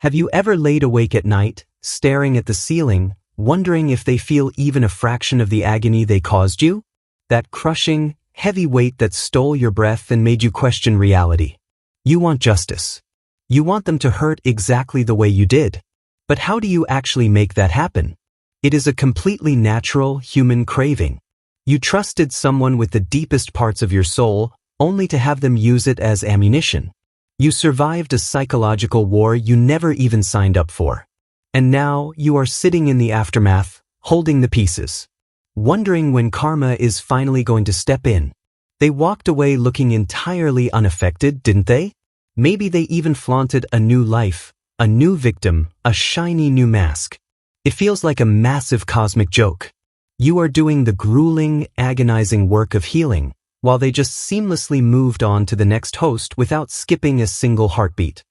Have you ever laid awake at night, staring at the ceiling, wondering if they feel even a fraction of the agony they caused you? That crushing, heavy weight that stole your breath and made you question reality. You want justice. You want them to hurt exactly the way you did. But how do you actually make that happen? It is a completely natural human craving. You trusted someone with the deepest parts of your soul, only to have them use it as ammunition. You survived a psychological war you never even signed up for. And now you are sitting in the aftermath, holding the pieces, wondering when karma is finally going to step in. They walked away looking entirely unaffected, didn't they? Maybe they even flaunted a new life, a new victim, a shiny new mask. It feels like a massive cosmic joke. You are doing the grueling, agonizing work of healing, while they just seamlessly moved on to the next host without skipping a single heartbeat.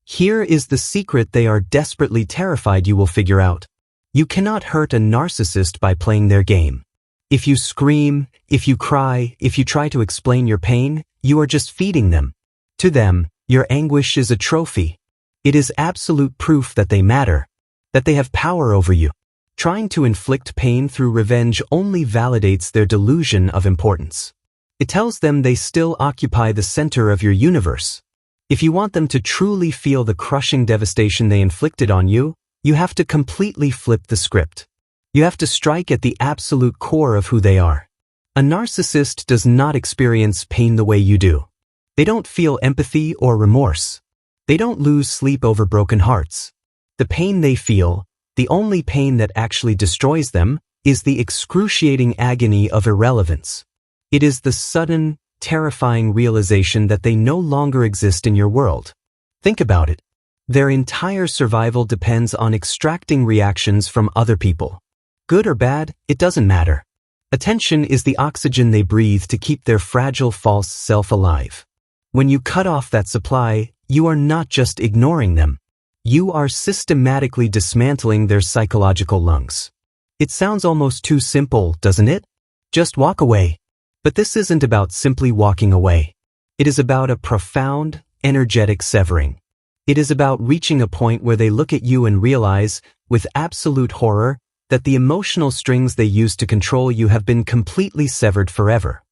Here is the secret they are desperately terrified you will figure out. You cannot hurt a narcissist by playing their game. If you scream, if you cry, if you try to explain your pain, you are just feeding them. To them, your anguish is a trophy. It is absolute proof that they matter, that they have power over you. Trying to inflict pain through revenge only validates their delusion of importance. It tells them they still occupy the center of your universe. If you want them to truly feel the crushing devastation they inflicted on you, you have to completely flip the script. You have to strike at the absolute core of who they are. A narcissist does not experience pain the way you do. They don't feel empathy or remorse. They don't lose sleep over broken hearts. The pain they feel, the only pain that actually destroys them, is the excruciating agony of irrelevance. It is the sudden, terrifying realization that they no longer exist in your world. Think about it. Their entire survival depends on extracting reactions from other people. Good or bad, it doesn't matter. Attention is the oxygen they breathe to keep their fragile false self alive. When you cut off that supply, you are not just ignoring them. You are systematically dismantling their psychological lungs. It sounds almost too simple, doesn't it? Just walk away. But this isn't about simply walking away. It is about a profound, energetic severing. It is about reaching a point where they look at you and realize, with absolute horror, that the emotional strings they used to control you have been completely severed forever.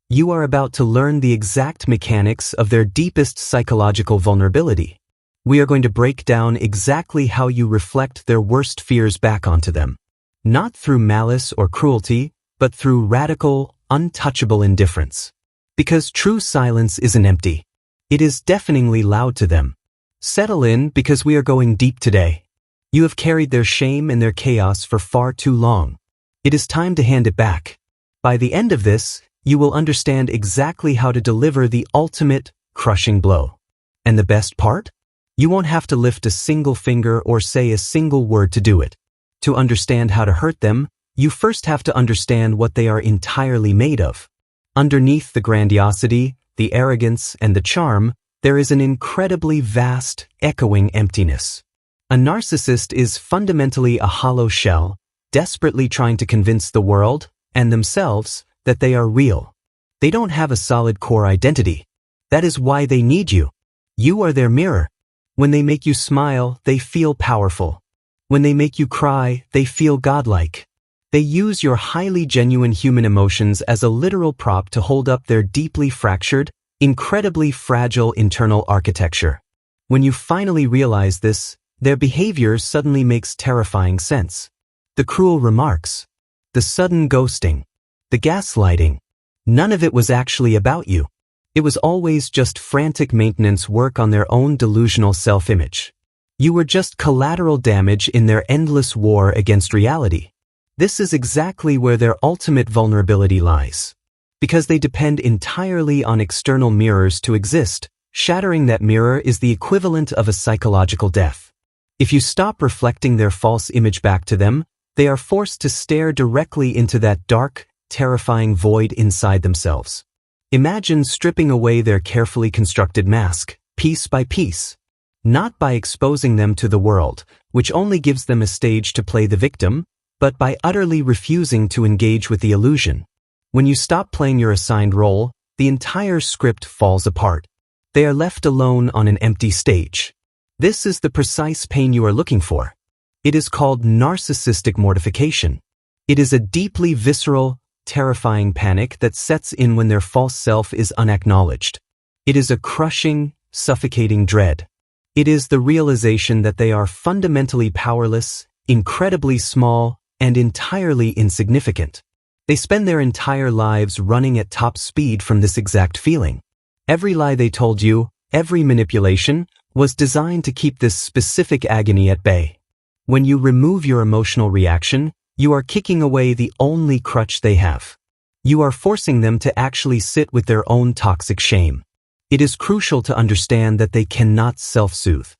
You are about to learn the exact mechanics of their deepest psychological vulnerability. We are going to break down exactly how you reflect their worst fears back onto them. Not through malice or cruelty, but through radical, untouchable indifference. Because true silence isn't empty. It is deafeningly loud to them. Settle in, because we are going deep today. You have carried their shame and their chaos for far too long. It is time to hand it back. By the end of this, you will understand exactly how to deliver the ultimate, crushing blow. And the best part? You won't have to lift a single finger or say a single word to do it. To understand how to hurt them, you first have to understand what they are entirely made of. Underneath the grandiosity, the arrogance, and the charm, there is an incredibly vast, echoing emptiness. A narcissist is fundamentally a hollow shell, desperately trying to convince the world, and themselves, that they are real. They don't have a solid core identity. That is why they need you. You are their mirror. When they make you smile, they feel powerful. When they make you cry, they feel godlike. They use your highly genuine human emotions as a literal prop to hold up their deeply fractured, incredibly fragile internal architecture. When you finally realize this, their behavior suddenly makes terrifying sense. The cruel remarks, the sudden ghosting, the gaslighting, none of it was actually about you. It was always just frantic maintenance work on their own delusional self-image. You were just collateral damage in their endless war against reality. This is exactly where their ultimate vulnerability lies. Because they depend entirely on external mirrors to exist, shattering that mirror is the equivalent of a psychological death. If you stop reflecting their false image back to them, they are forced to stare directly into that dark, terrifying void inside themselves. Imagine stripping away their carefully constructed mask, piece by piece. Not by exposing them to the world, which only gives them a stage to play the victim, but by utterly refusing to engage with the illusion. When you stop playing your assigned role, the entire script falls apart. They are left alone on an empty stage. This is the precise pain you are looking for. It is called narcissistic mortification. It is a deeply visceral, terrifying panic that sets in when their false self is unacknowledged. It is a crushing, suffocating dread. It is the realization that they are fundamentally powerless, incredibly small, and entirely insignificant. They spend their entire lives running at top speed from this exact feeling. Every lie they told you, every manipulation, was designed to keep this specific agony at bay. When you remove your emotional reaction, you are kicking away the only crutch they have. You are forcing them to actually sit with their own toxic shame. It is crucial to understand that they cannot self-soothe.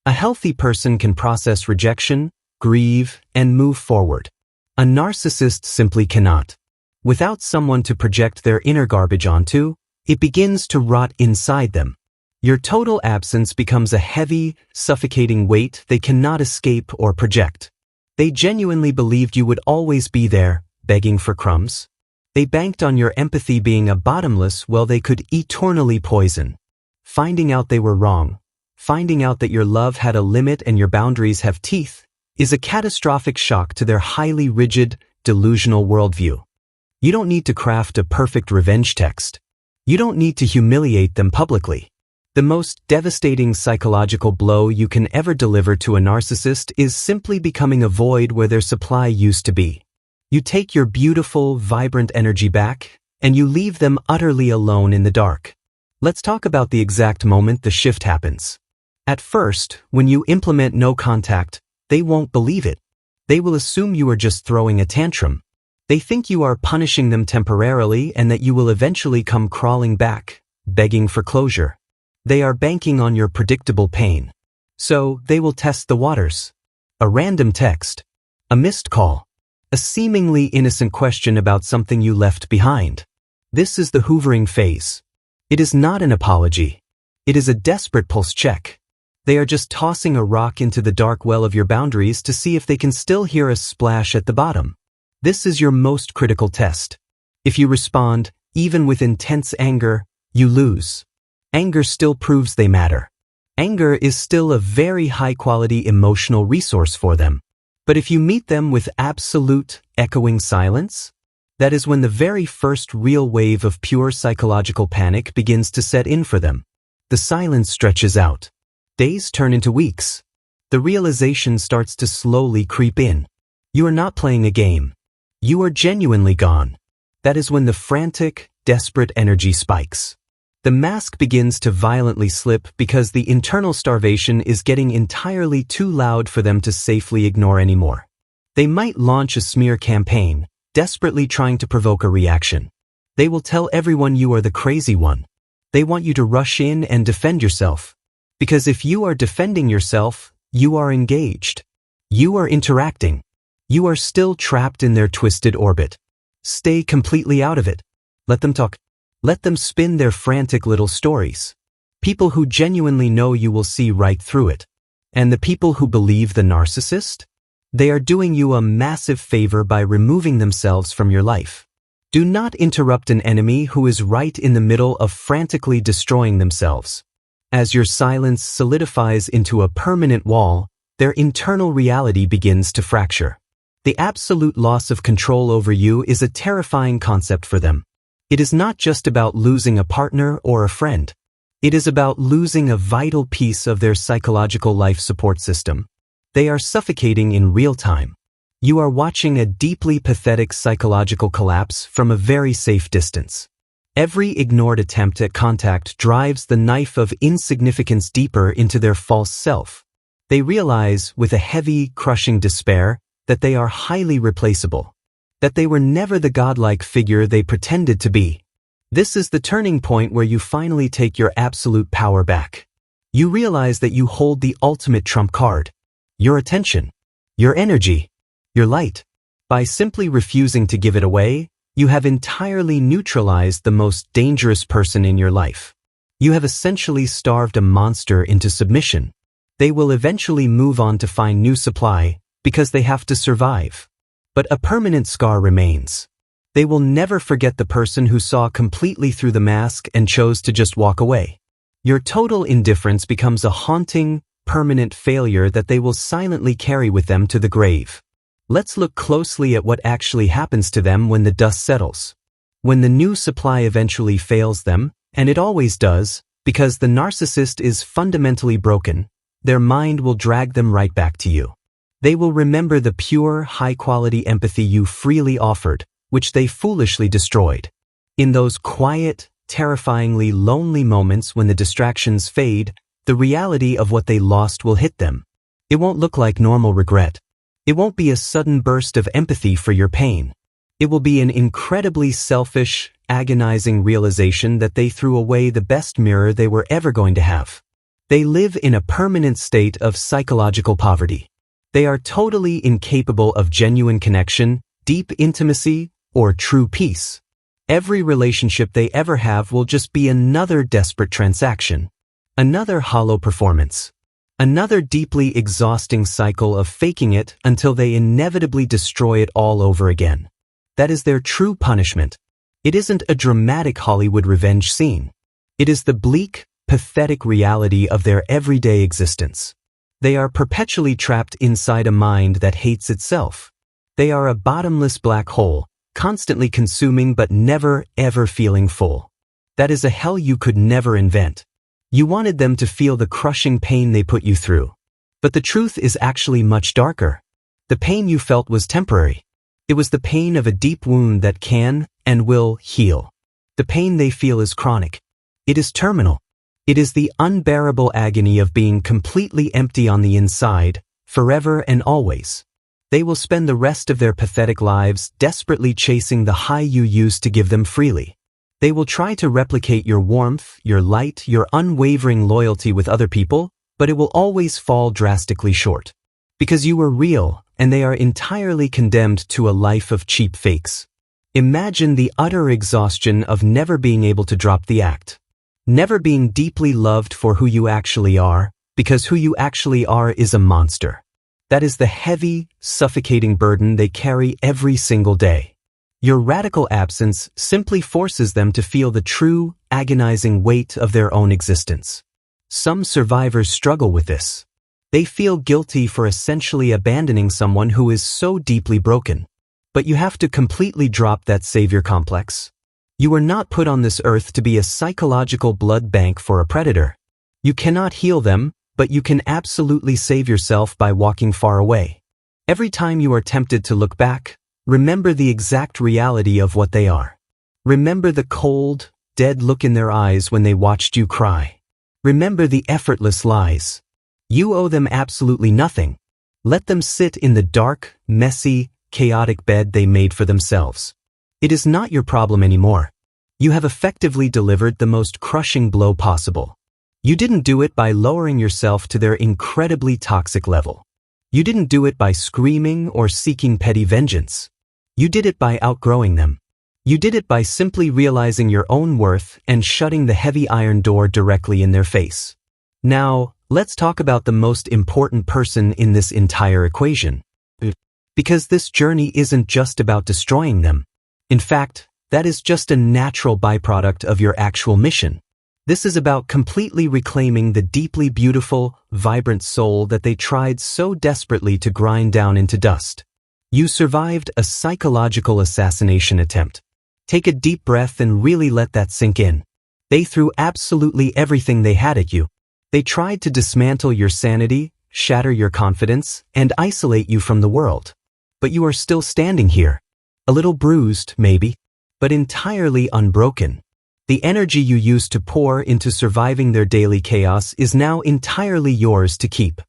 A healthy person can process rejection, grieve, and move forward. A narcissist simply cannot. Without someone to project their inner garbage onto, it begins to rot inside them. Your total absence becomes a heavy, suffocating weight they cannot escape or project. They genuinely believed you would always be there, begging for crumbs. They banked on your empathy being a bottomless well they could eternally poison. Finding out they were wrong, finding out that your love had a limit and your boundaries have teeth, is a catastrophic shock to their highly rigid, delusional worldview. You don't need to craft a perfect revenge text. You don't need to humiliate them publicly. The most devastating psychological blow you can ever deliver to a narcissist is simply becoming a void where their supply used to be. You take your beautiful, vibrant energy back, and you leave them utterly alone in the dark. Let's talk about the exact moment the shift happens. At first, when you implement no contact, they won't believe it. They will assume you are just throwing a tantrum. They think you are punishing them temporarily and that you will eventually come crawling back, begging for closure. They are banking on your predictable pain. So, they will test the waters. A random text. A missed call. A seemingly innocent question about something you left behind. This is the hoovering phase. It is not an apology. It is a desperate pulse check. They are just tossing a rock into the dark well of your boundaries to see if they can still hear a splash at the bottom. This is your most critical test. If you respond, even with intense anger, you lose. Anger still proves they matter. Anger is still a very high-quality emotional resource for them. But if you meet them with absolute, echoing silence, that is when the very first real wave of pure psychological panic begins to set in for them. The silence stretches out. Days turn into weeks. The realization starts to slowly creep in. You are not playing a game. You are genuinely gone. That is when the frantic, desperate energy spikes. The mask begins to violently slip because the internal starvation is getting entirely too loud for them to safely ignore anymore. They might launch a smear campaign, desperately trying to provoke a reaction. They will tell everyone you are the crazy one. They want you to rush in and defend yourself. Because if you are defending yourself, you are engaged. You are interacting. You are still trapped in their twisted orbit. Stay completely out of it. Let them talk. Let them spin their frantic little stories. People who genuinely know you will see right through it. And the people who believe the narcissist? They are doing you a massive favor by removing themselves from your life. Do not interrupt an enemy who is right in the middle of frantically destroying themselves. As your silence solidifies into a permanent wall, their internal reality begins to fracture. The absolute loss of control over you is a terrifying concept for them. It is not just about losing a partner or a friend. It is about losing a vital piece of their psychological life support system. They are suffocating in real time. You are watching a deeply pathetic psychological collapse from a very safe distance. Every ignored attempt at contact drives the knife of insignificance deeper into their false self. They realize, with a heavy, crushing despair, that they are highly replaceable. That they were never the godlike figure they pretended to be. This is the turning point where you finally take your absolute power back. You realize that you hold the ultimate trump card. Your attention. Your energy. Your light. By simply refusing to give it away, you have entirely neutralized the most dangerous person in your life. You have essentially starved a monster into submission. They will eventually move on to find new supply because they have to survive. But a permanent scar remains. They will never forget the person who saw completely through the mask and chose to just walk away. Your total indifference becomes a haunting, permanent failure that they will silently carry with them to the grave. Let's look closely at what actually happens to them when the dust settles. When the new supply eventually fails them, and it always does, because the narcissist is fundamentally broken, their mind will drag them right back to you. They will remember the pure, high-quality empathy you freely offered, which they foolishly destroyed. In those quiet, terrifyingly lonely moments when the distractions fade, the reality of what they lost will hit them. It won't look like normal regret. It won't be a sudden burst of empathy for your pain. It will be an incredibly selfish, agonizing realization that they threw away the best mirror they were ever going to have. They live in a permanent state of psychological poverty. They are totally incapable of genuine connection, deep intimacy, or true peace. Every relationship they ever have will just be another desperate transaction, another hollow performance, another deeply exhausting cycle of faking it until they inevitably destroy it all over again. That is their true punishment. It isn't a dramatic Hollywood revenge scene. It is the bleak, pathetic reality of their everyday existence. They are perpetually trapped inside a mind that hates itself. They are a bottomless black hole, constantly consuming but never, ever feeling full. That is a hell you could never invent. You wanted them to feel the crushing pain they put you through. But the truth is actually much darker. The pain you felt was temporary. It was the pain of a deep wound that can and will heal. The pain they feel is chronic. It is terminal. It is the unbearable agony of being completely empty on the inside, forever and always. They will spend the rest of their pathetic lives desperately chasing the high you used to give them freely. They will try to replicate your warmth, your light, your unwavering loyalty with other people, but it will always fall drastically short. Because you were real, and they are entirely condemned to a life of cheap fakes. Imagine the utter exhaustion of never being able to drop the act. Never being deeply loved for who you actually are, because who you actually are is a monster. That is the heavy, suffocating burden they carry every single day. Your radical absence simply forces them to feel the true, agonizing weight of their own existence. Some survivors struggle with this. They feel guilty for essentially abandoning someone who is so deeply broken. But you have to completely drop that savior complex. You were not put on this earth to be a psychological blood bank for a predator. You cannot heal them, but you can absolutely save yourself by walking far away. Every time you are tempted to look back, remember the exact reality of what they are. Remember the cold, dead look in their eyes when they watched you cry. Remember the effortless lies. You owe them absolutely nothing. Let them sit in the dark, messy, chaotic bed they made for themselves. It is not your problem anymore. You have effectively delivered the most crushing blow possible. You didn't do it by lowering yourself to their incredibly toxic level. You didn't do it by screaming or seeking petty vengeance. You did it by outgrowing them. You did it by simply realizing your own worth and shutting the heavy iron door directly in their face. Now, let's talk about the most important person in this entire equation. Because this journey isn't just about destroying them. In fact, that is just a natural byproduct of your actual mission. This is about completely reclaiming the deeply beautiful, vibrant soul that they tried so desperately to grind down into dust. You survived a psychological assassination attempt. Take a deep breath and really let that sink in. They threw absolutely everything they had at you. They tried to dismantle your sanity, shatter your confidence, and isolate you from the world. But you are still standing here. A little bruised, maybe, but entirely unbroken. The energy you used to pour into surviving their daily chaos is now entirely yours to keep.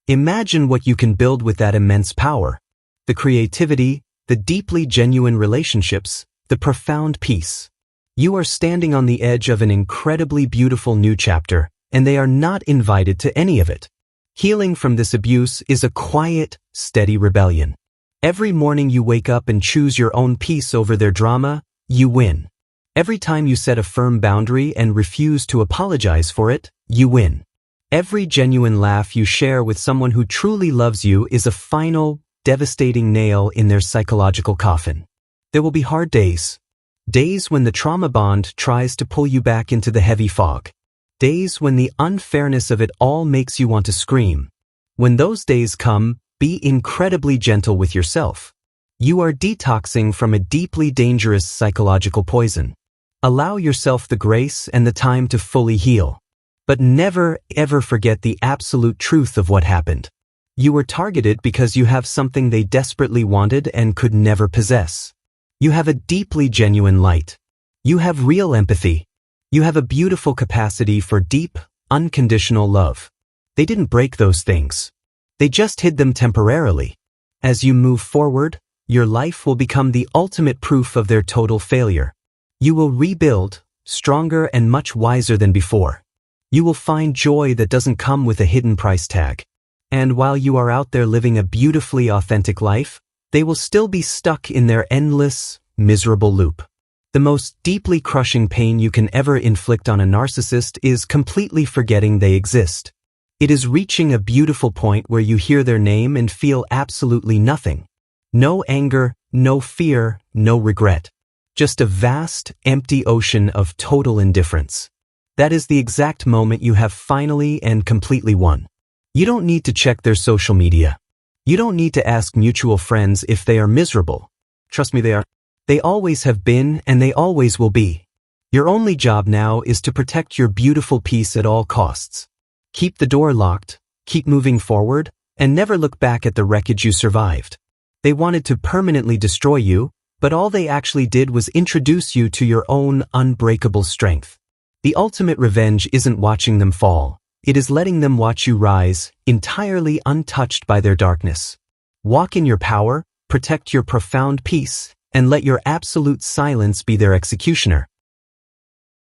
Imagine what you can build with that immense power. The creativity, the deeply genuine relationships, the profound peace. You are standing on the edge of an incredibly beautiful new chapter, and they are not invited to any of it. Healing from this abuse is a quiet, steady rebellion. Every morning you wake up and choose your own peace over their drama, you win. Every time you set a firm boundary and refuse to apologize for it, you win. Every genuine laugh you share with someone who truly loves you is a final, devastating nail in their psychological coffin. There will be hard days. Days when the trauma bond tries to pull you back into the heavy fog. Days when the unfairness of it all makes you want to scream. When those days come, be incredibly gentle with yourself. You are detoxing from a deeply dangerous psychological poison. Allow yourself the grace and the time to fully heal. But never, ever forget the absolute truth of what happened. You were targeted because you have something they desperately wanted and could never possess. You have a deeply genuine light. You have real empathy. You have a beautiful capacity for deep, unconditional love. They didn't break those things. They just hid them temporarily. As you move forward, your life will become the ultimate proof of their total failure. You will rebuild, stronger and much wiser than before. You will find joy that doesn't come with a hidden price tag. And while you are out there living a beautifully authentic life, they will still be stuck in their endless, miserable loop. The most deeply crushing pain you can ever inflict on a narcissist is completely forgetting they exist. It is reaching a beautiful point where you hear their name and feel absolutely nothing. No anger, no fear, no regret. Just a vast, empty ocean of total indifference. That is the exact moment you have finally and completely won. You don't need to check their social media. You don't need to ask mutual friends if they are miserable. Trust me, they are. They always have been and they always will be. Your only job now is to protect your beautiful peace at all costs. Keep the door locked, keep moving forward, and never look back at the wreckage you survived. They wanted to permanently destroy you, but all they actually did was introduce you to your own unbreakable strength. The ultimate revenge isn't watching them fall. It is letting them watch you rise, entirely untouched by their darkness. Walk in your power, protect your profound peace, and let your absolute silence be their executioner.